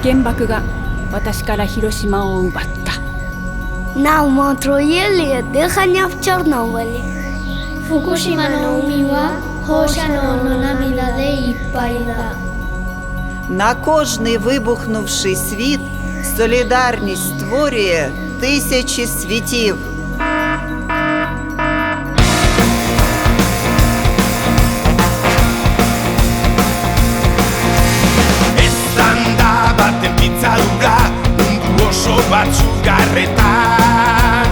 原爆が私から広島を奪った。Now Montreuil deja в Чернобыле. 福島の海は放射能の涙でいっぱいだ. На кожний вибухнувший світ солідарність створює тисячі світів. Estanda baten pitzadura mundu oso batzuk garretan.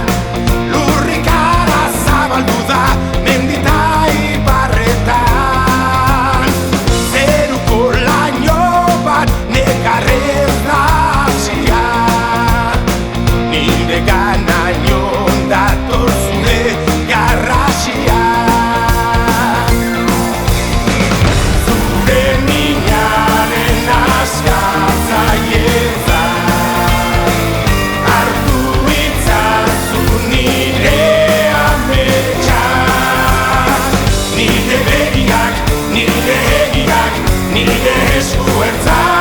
Lurrikara zabaldu da mendita ibarretan. Zeruko laino bat negarrez nazia. Nire ganaion dator zure garrasia. Zure minaren askatzaileza. Hartu itzazu nire ametsak. Nire begiak, nire egiak, nire esku ertzak.